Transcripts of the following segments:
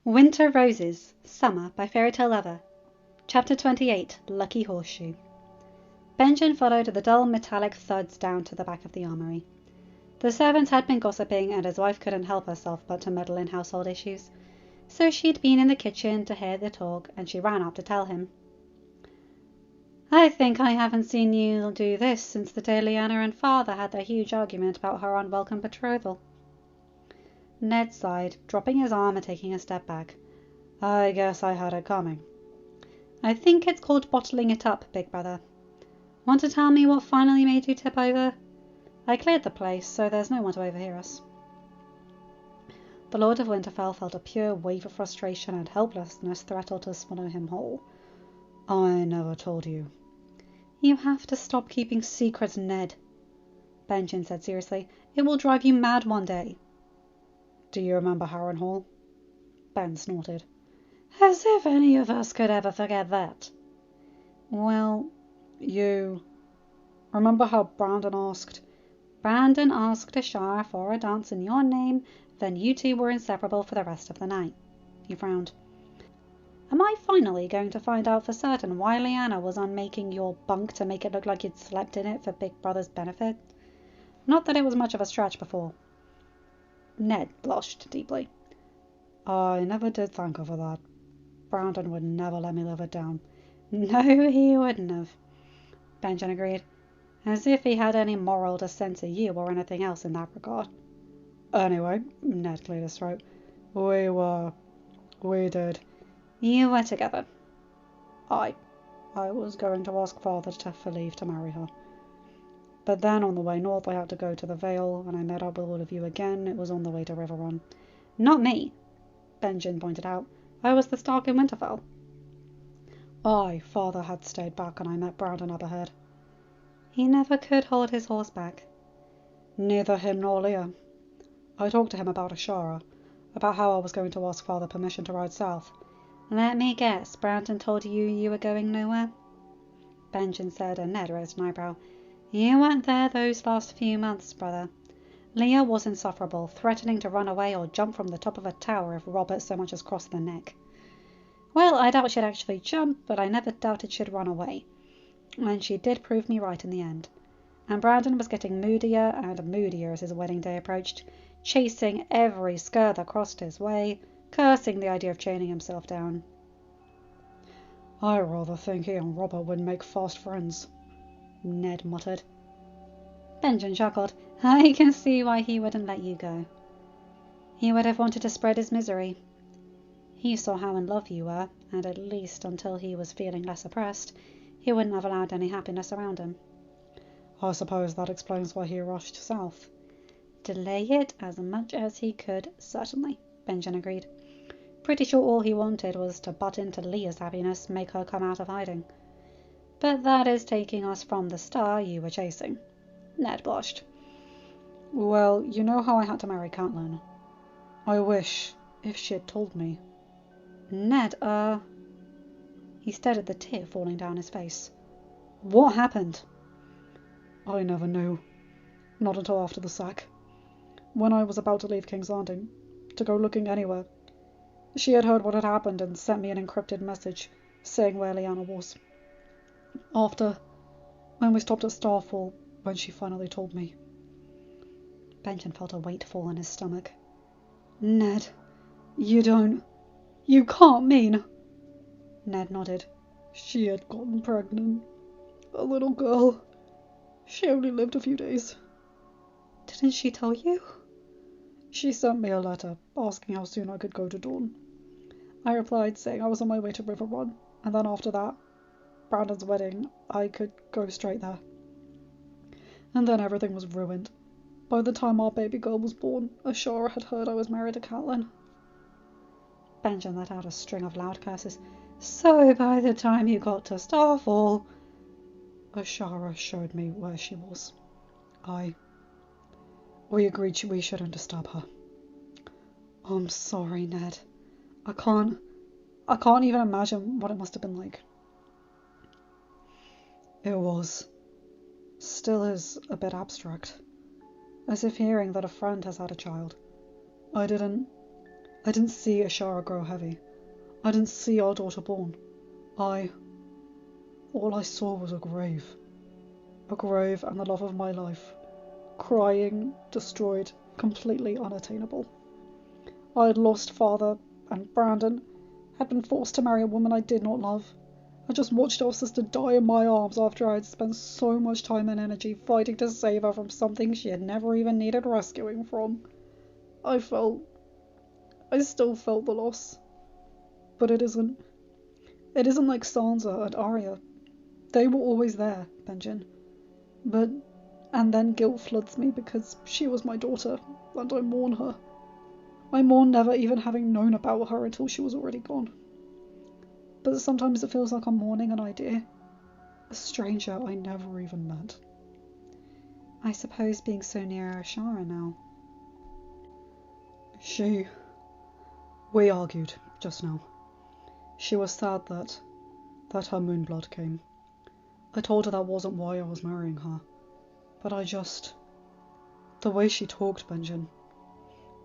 Winter Roses, Summer by fairytalelovr. Chapter 28, Lucky Horseshoe. Benjen followed the dull metallic thuds down to the back of the armory. The servants had been gossiping, and his wife couldn't help herself but to meddle in household issues. So she'd been in the kitchen to hear the talk, and she ran up to tell him. "I think I haven't seen you do this since the day Lyanna and father had their huge argument about her unwelcome betrothal." Ned sighed, dropping his arm and taking a step back. "I guess I had it coming." "I think it's called bottling it up, big brother. Want to tell me what finally made you tip over? I cleared the place, so there's no one to overhear us." The Lord of Winterfell felt a pure wave of frustration and helplessness threaten to swallow him whole. "I never told you." "You have to stop keeping secrets, Ned," Benjen said seriously. "It will drive you mad one day." "Do you remember Harrenhal?" Ben snorted. "As if any of us could ever forget that." "Well, you remember how Brandon asked Ashara for a dance in your name, then you two were inseparable for the rest of the night." He frowned. "Am I finally going to find out for certain why Lyanna was unmaking your bunk to make it look like you'd slept in it for Big Brother's benefit? Not that it was much of a stretch before." Ned blushed deeply. "I never did thank her for that. Brandon would never let me live it down." "No, he wouldn't have," Benjen agreed. "As if he had any moral to censor you or anything else in that regard." "Anyway," Ned cleared his throat, we did. "You were together." I was going to ask father for leave to marry her. But then on the way north I had to go to the Vale, and I met up with all of you again. It was on the way to Riverrun." "Not me," Benjen pointed out. "I was the Stark in Winterfell." Father had stayed back, and I met Brandon up ahead." "He never could hold his horse back." "Neither him nor Leah. I talked to him about Ashara, about how I was going to ask father permission to ride south." "Let me guess, Brandon told you you were going nowhere?" Benjen said, and Ned raised an eyebrow. "You weren't there those last few months, brother. Leah was insufferable, threatening to run away or jump from the top of a tower if Robert so much as crossed the neck." "Well, I doubt she'd actually jump, but I never doubted she'd run away. And she did prove me right in the end." And Brandon was getting moodier and moodier as his wedding day approached, chasing every skirt that crossed his way, cursing the idea of chaining himself down. "I rather think he and Robert would make fast friends," Ned muttered. Benjen chuckled. "I can see why he wouldn't let you go. He would have wanted to spread his misery. He saw how in love you were, and at least until he was feeling less oppressed, he wouldn't have allowed any happiness around him." "I suppose that explains why he rushed south." "Delay it as much as he could, certainly," Benjen agreed. "Pretty sure all he wanted was to butt into Leah's happiness, make her come out of hiding. But that is taking us from the star you were chasing." Ned blushed. "Well, you know how I had to marry Catelyn. I wish, if she had told me." "Ned, He stared at the tear falling down his face. "What happened?" "I never knew. Not until after the sack. When I was about to leave King's Landing, to go looking anywhere, she had heard what had happened and sent me an encrypted message saying where Lyanna was. When we stopped at Starfall, when she finally told me." Benjen felt a weight fall in his stomach. "Ned, you can't mean..." Ned nodded. "She had gotten pregnant. A little girl. She only lived a few days." "Didn't she tell you?" "She sent me a letter asking how soon I could go to Dawn. I replied saying I was on my way to Riverrun, and then after that, Brandon's wedding, I could go straight there. And then everything was ruined. By the time our baby girl was born, Ashara had heard I was married to Catelyn." Benjen let out a string of loud curses. "So by the time you got to Starfall..." "Ashara showed me where she was. We agreed we shouldn't disturb her." "I'm sorry, Ned. I can't even imagine what it must have been like." "It was. Still is a bit abstract. As if hearing that a friend has had a child. I didn't..." I didn't see Ashara grow heavy. I didn't see our daughter born. All I saw was a grave. A grave and the love of my life. Crying, destroyed, completely unattainable. I had lost father, and Brandon had been forced to marry a woman I did not love. I just watched our sister die in my arms after I had spent so much time and energy fighting to save her from something she had never even needed rescuing from. I still felt the loss. But it isn't like Sansa and Arya. They were always there, Benjen. And then guilt floods me because she was my daughter, and I mourn her. I mourn never even having known about her until she was already gone. But sometimes it feels like I'm mourning an idea. A stranger I never even met. I suppose being so near Ashara now. We argued just now. She was sad that her moonblood came. I told her that wasn't why I was marrying her. But the way she talked, Benjen.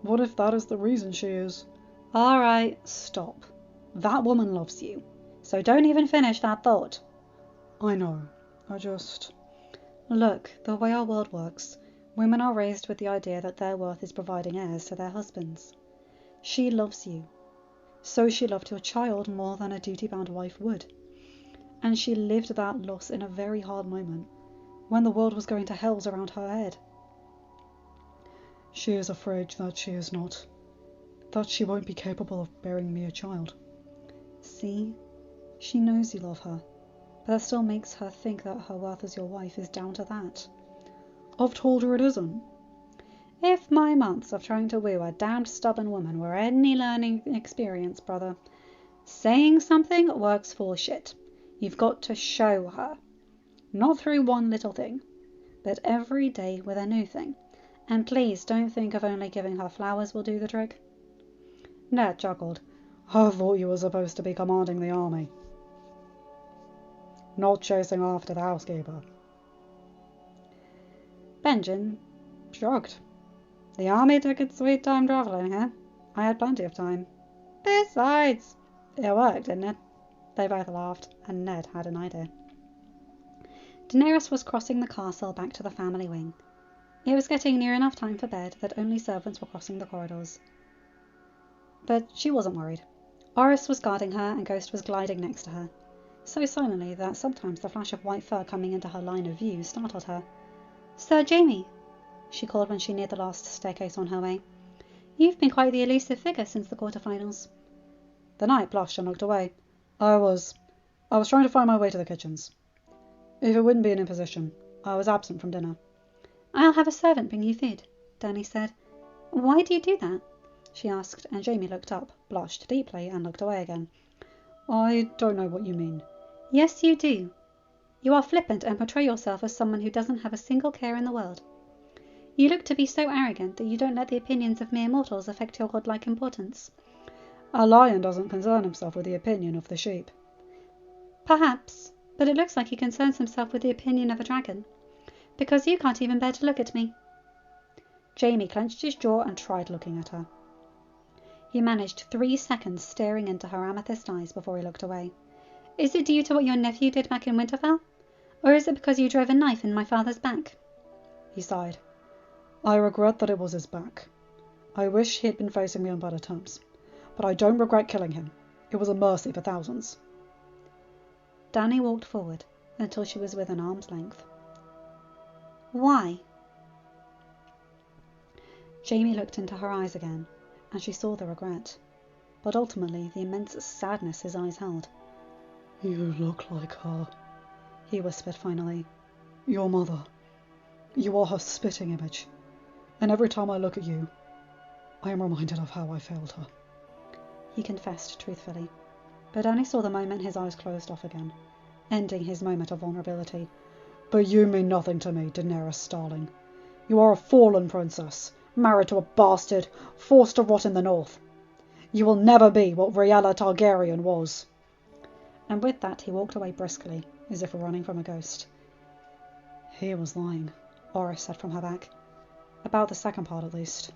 What if that is the reason she is? All right, stop. That woman loves you. So don't even finish that thought. I know. Look, the way our world works, women are raised with the idea that their worth is providing heirs to their husbands. She loves you. So she loved your child more than a duty-bound wife would. And she lived that loss in a very hard moment, when the world was going to hells around her head. She is afraid that she won't be capable of bearing me a child. See? She knows you love her, but that still makes her think that her worth as your wife is down to that. I've told her it isn't. If my months of trying to woo a damned stubborn woman were any learning experience, brother, saying something works for shit. You've got to show her. Not through one little thing, but every day with a new thing. And please don't think of only giving her flowers will do the trick. Ned chuckled. I thought you were supposed to be commanding the army. Not chasing after the housekeeper. Benjen shrugged. The army took its sweet time travelling, huh? I had plenty of time. Besides, it worked, didn't it? They both laughed, and Ned had an idea. Daenerys was crossing the castle back to the family wing. It was getting near enough time for bed that only servants were crossing the corridors. But she wasn't worried. Oris was guarding her, and Ghost was gliding next to her, so silently that sometimes the flash of white fur coming into her line of view startled her. Sir Jaime, she called when she neared the last staircase on her way. You've been quite the elusive figure since the quarterfinals. The knight blushed and looked away. I was trying to find my way to the kitchens. If it wouldn't be an imposition, I was absent from dinner. I'll have a servant bring you food, Dany said. Why do you do that? She asked, and Jaime looked up, blushed deeply, and looked away again. I don't know what you mean. Yes, you do. You are flippant and portray yourself as someone who doesn't have a single care in the world. You look to be so arrogant that you don't let the opinions of mere mortals affect your godlike importance. A lion doesn't concern himself with the opinion of the sheep. Perhaps, but it looks like he concerns himself with the opinion of a dragon, because you can't even bear to look at me. Jaime clenched his jaw and tried looking at her. He managed 3 seconds staring into her amethyst eyes before he looked away. Is it due to what your nephew did back in Winterfell? Or is it because you drove a knife in my father's back? He sighed. I regret that it was his back. I wish he had been facing me on better terms. But I don't regret killing him. It was a mercy for thousands. Dany walked forward until she was within arm's length. Why? Jaime looked into her eyes again, and she saw the regret, but ultimately the immense sadness his eyes held. You look like her, he whispered finally. Your mother. You are her spitting image, and every time I look at you, I am reminded of how I failed her. He confessed truthfully, but Dany saw the moment his eyes closed off again, ending his moment of vulnerability. But you mean nothing to me, Daenerys Starling. You are a fallen princess, married to a bastard, forced to rot in the north. You will never be what Rhaella Targaryen was. And with that he walked away briskly, as if running from a ghost. He was lying, Oris said from her back. About the second part, at least.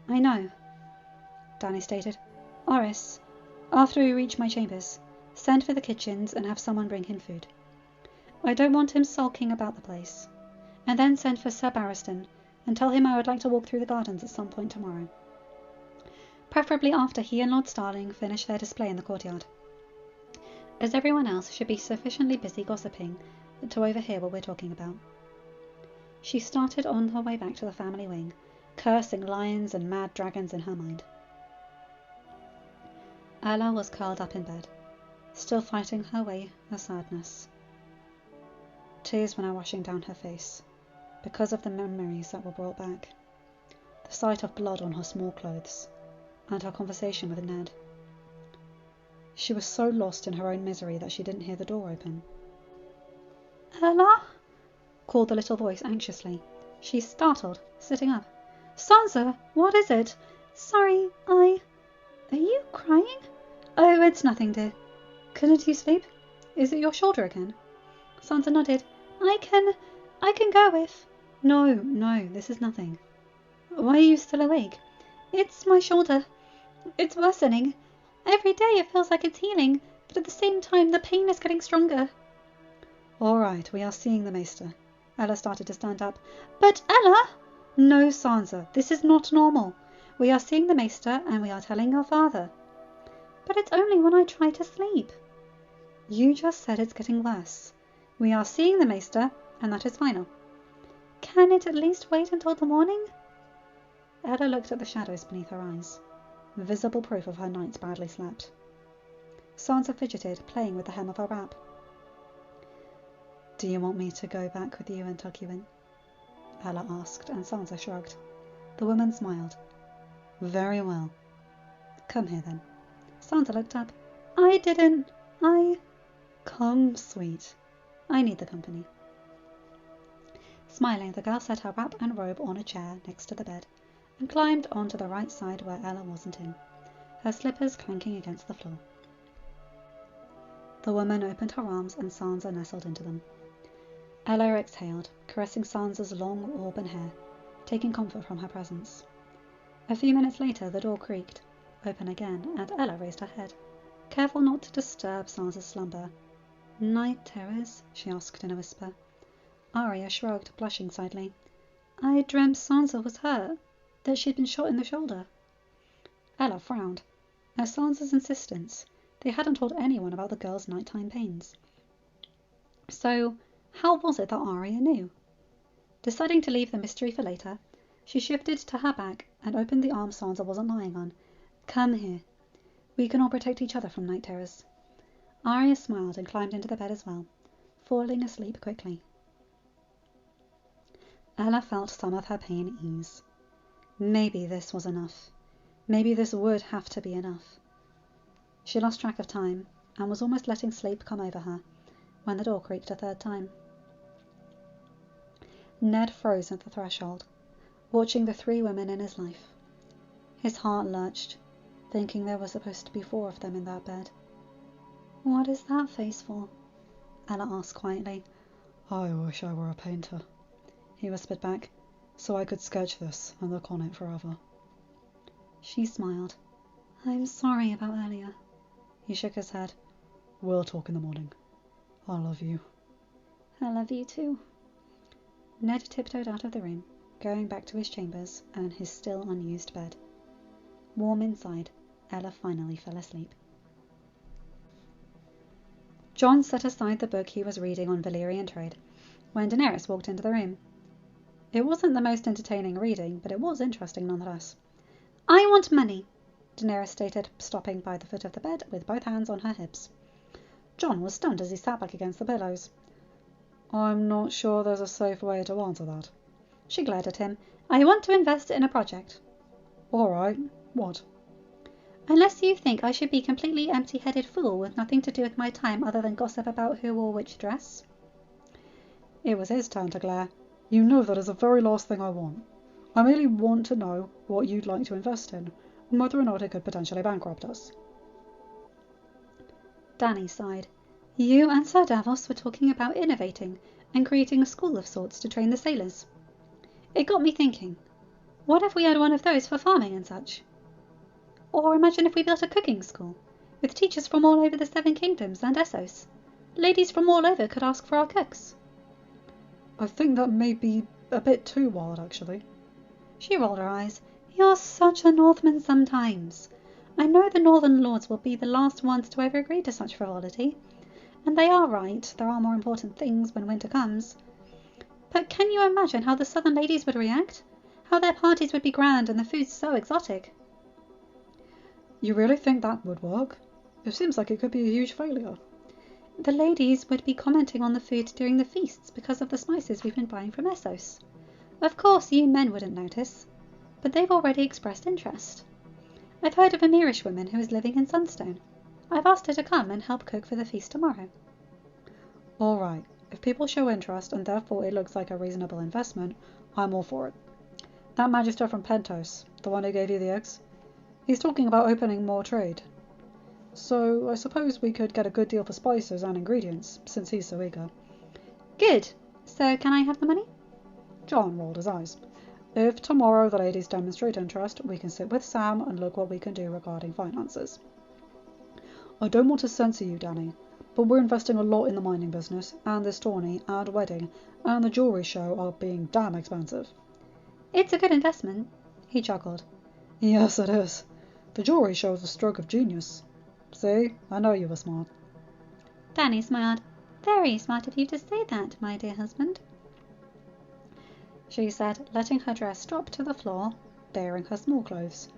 I know. Danny stated. Oris, after we reach my chambers, send for the kitchens and have someone bring him food. I don't want him sulking about the place. And then send for Sir Barristan and tell him I would like to walk through the gardens at some point tomorrow. Preferably after he and Lord Starling finish their display in the courtyard, as everyone else should be sufficiently busy gossiping to overhear what we're talking about. She started on her way back to the family wing, cursing lions and mad dragons in her mind. Ella was curled up in bed, still fighting her way her sadness. Tears were now rushing down her face, because of the memories that were brought back, the sight of blood on her small clothes, and her conversation with Ned. She was so lost in her own misery that she didn't hear the door open. Ella? Called the little voice anxiously. She startled, sitting up. Sansa, what is it? Sorry, Are you crying? Oh, it's nothing, dear. Couldn't you sleep? Is it your shoulder again? Sansa nodded. I can go if... No, this is nothing. Why are you still awake? It's my shoulder. It's worsening. Every day it feels like it's healing, but at the same time the pain is getting stronger. All right, we are seeing the Maester. Ella started to stand up. But Ella! No, Sansa, this is not normal. We are seeing the Maester and we are telling your father. But it's only when I try to sleep. You just said it's getting worse. We are seeing the Maester and that is final. Can it at least wait until the morning? Ella looked at the shadows beneath her eyes, visible proof of her nights badly slept. Sansa fidgeted, playing with the hem of her wrap. Do you want me to go back with you and tuck you in? Ella asked, and Sansa shrugged. The woman smiled. Very well. Come here then. Sansa looked up. Come, sweet. I need the company. Smiling, the girl set her wrap and robe on a chair next to the bed and climbed onto the right side where Ella wasn't in, her slippers clanking against the floor. The woman opened her arms and Sansa nestled into them. Ella exhaled, caressing Sansa's long auburn hair, taking comfort from her presence. A few minutes later the door creaked, open again, and Ella raised her head, careful not to disturb Sansa's slumber. Night terrors? She asked in a whisper. Arya shrugged, blushing slightly. I dreamt Sansa was hurt, that she'd been shot in the shoulder. Ella frowned. At Sansa's insistence, they hadn't told anyone about the girl's nighttime pains. So, how was it that Arya knew? Deciding to leave the mystery for later, she shifted to her back and opened the arm Sansa wasn't lying on. Come here. We can all protect each other from night terrors. Arya smiled and climbed into the bed as well, falling asleep quickly. Ella felt some of her pain ease. Maybe this was enough. Maybe this would have to be enough. She lost track of time and was almost letting sleep come over her when the door creaked a third time. Ned froze at the threshold, watching the 3 women in his life. His heart lurched, thinking there were supposed to be 4 of them in that bed. What is that face for? Ella asked quietly. I wish I were a painter, he whispered back, so I could sketch this and look on it forever. She smiled. I'm sorry about earlier. He shook his head. We'll talk in the morning. I love you. I love you too. Ned tiptoed out of the room, going back to his chambers and his still unused bed. Warm inside, Ella finally fell asleep. Jon set aside the book he was reading on Valyrian trade when Daenerys walked into the room. It wasn't the most entertaining reading, but it was interesting nonetheless. I want money, Daenerys stated, stopping by the foot of the bed with both hands on her hips. Jon was stunned as he sat back against the pillows. I'm not sure there's a safe way to answer that. She glared at him. I want to invest in a project. All right, what? Unless you think I should be completely empty-headed fool with nothing to do with my time other than gossip about who wore which dress. It was his turn to glare. You know that is the very last thing I want. I merely want to know what you'd like to invest in, and whether or not it could potentially bankrupt us. Dany sighed. You and Sir Davos were talking about innovating and creating a school of sorts to train the sailors. It got me thinking, what if we had one of those for farming and such? Or imagine if we built a cooking school, with teachers from all over the 7 kingdoms and Essos. Ladies from all over could ask for our cooks. I think that may be a bit too wild, actually. She rolled her eyes. You're such a Northman sometimes. I know the Northern lords will be the last ones to ever agree to such frivolity. And they are right, there are more important things when winter comes. But can you imagine how the Southern ladies would react? How their parties would be grand and the food so exotic? You really think that would work? It seems like it could be a huge failure. The ladies would be commenting on the food during the feasts because of the spices we've been buying from Essos. Of course, you men wouldn't notice, but they've already expressed interest. I've heard of a Mirish woman who is living in Sunstone. I've asked her to come and help cook for the feast tomorrow. All right, if people show interest and therefore it looks like a reasonable investment, I'm all for it. That Magister from Pentos, the one who gave you the eggs, he's talking about opening more trade. So I suppose we could get a good deal for spices and ingredients, since he's so eager. Good. So can I have the money? John rolled his eyes. If tomorrow the ladies demonstrate interest, we can sit with Sam and look what we can do regarding finances. I don't want to censor you, Danny, but we're investing a lot in the mining business, and this tourney, and wedding, and the jewellery show are being damn expensive. It's a good investment, he chuckled. Yes, it is. The jewellery show is a stroke of genius. See, I know you were smart. Danny smiled. Very smart of you to say that, my dear husband, she said, letting her dress drop to the floor, baring her small clothes.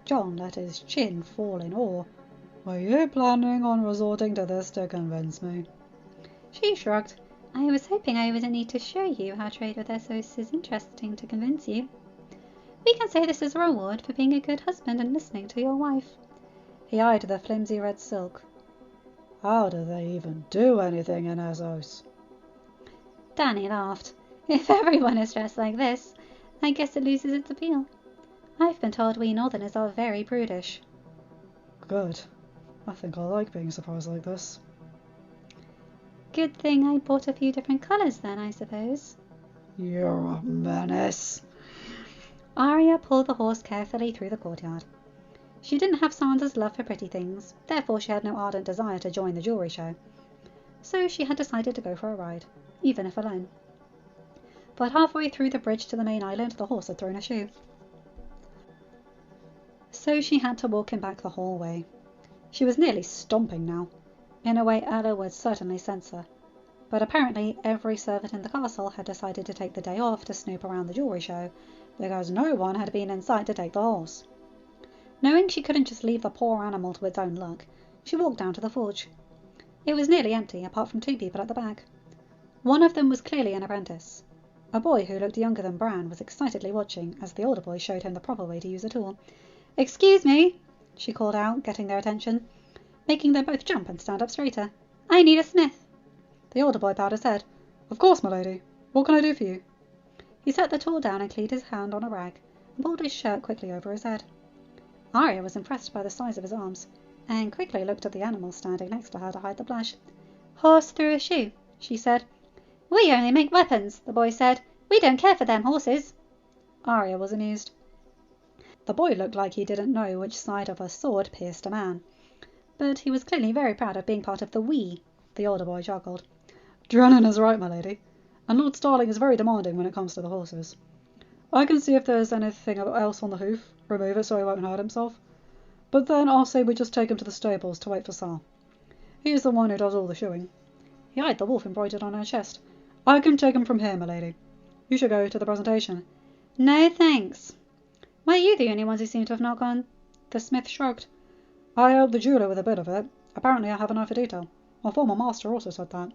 John let his chin fall in awe. Were you planning on resorting to this to convince me? She shrugged. I was hoping I wouldn't need to show you how trade with Essos is interesting to convince you. We can say this is a reward for being a good husband and listening to your wife. He eyed the flimsy red silk. How do they even do anything in Essos? Danny laughed. If everyone is dressed like this, I guess it loses its appeal. I've been told we Northerners are very prudish. Good. I think I like being surprised like this. Good thing I bought a few different colours then, I suppose. You're a menace. Arya pulled the horse carefully through the courtyard. She didn't have Sansa's love for pretty things, therefore she had no ardent desire to join the jewellery show. So she had decided to go for a ride, even if alone. But halfway through the bridge to the main island, the horse had thrown a shoe. So she had to walk him back the whole way. She was nearly stomping now, in a way Ella would certainly censor. But apparently every servant in the castle had decided to take the day off to snoop around the jewellery show, because no one had been in sight to take the horse. Knowing she couldn't just leave the poor animal to its own luck, she walked down to the forge. It was nearly empty, apart from 2 people at the back. One of them was clearly an apprentice. A boy who looked younger than Bran was excitedly watching as the older boy showed him the proper way to use a tool. "Excuse me," she called out, getting their attention, making them both jump and stand up straighter. "I need a smith." The older boy bowed his head. "Of course, my lady. What can I do for you?" He set the tool down and cleaned his hand on a rag and pulled his shirt quickly over his head. Arya was impressed by the size of his arms and quickly looked at the animal standing next to her to hide the blush. "Horse threw a shoe," she said. "We only make weapons," the boy said. "We don't care for them horses." Arya was amused. The boy looked like he didn't know which side of a sword pierced a man, but he was clearly very proud of being part of the we. The older boy chuckled. "Drennan is right, my lady, and Lord Starling is very demanding when it comes to the horses. I can see if there's anything else on the hoof, remove it so he won't hurt himself. But then I'll say we just take him to the stables to wait for Sar. He is the one who does all the shoeing." He eyed the wolf embroidered on her chest. "I can take him from here, my lady. You should go to the presentation." "No, thanks." "Why are you the only ones who seem to have not gone?" The smith shrugged. "I helped the jeweller with a bit of it. Apparently I have an eye for detail. My former master also said that."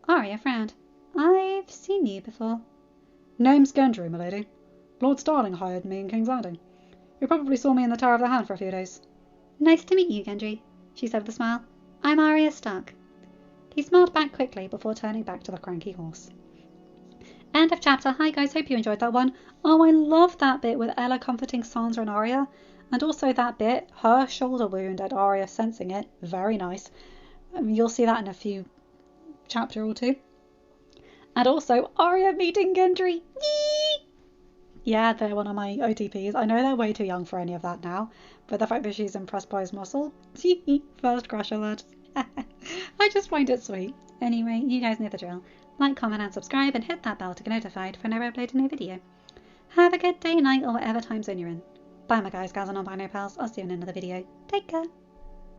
Arya frowned. "I've seen you before." "Name's Gendry, my lady. Lord Starling hired me in King's Landing. You probably saw me in the Tower of the Hand for a few days." "Nice to meet you, Gendry," she said with a smile. "I'm Arya Stark." He smiled back quickly before turning back to the cranky horse. End of chapter. Hi guys, hope you enjoyed that one. Oh, I love that bit with Ella comforting Sansa and Arya. And also that bit, her shoulder wound and Arya sensing it. Very nice. You'll see that in a few chapter or two. And also Arya meeting Gendry. Yee! Yeah, they're one of my OTPs. I know they're way too young for any of that now, but the fact that she's impressed by his muscle, first crush alert. I just find it sweet. Anyway, you guys know the drill. Like, comment and subscribe and hit that bell to get notified whenever I upload a new video. Have a good day, night, or whatever time zone you're in. Bye my guys, gals and non-binary pals. I'll see you in another video. Take care.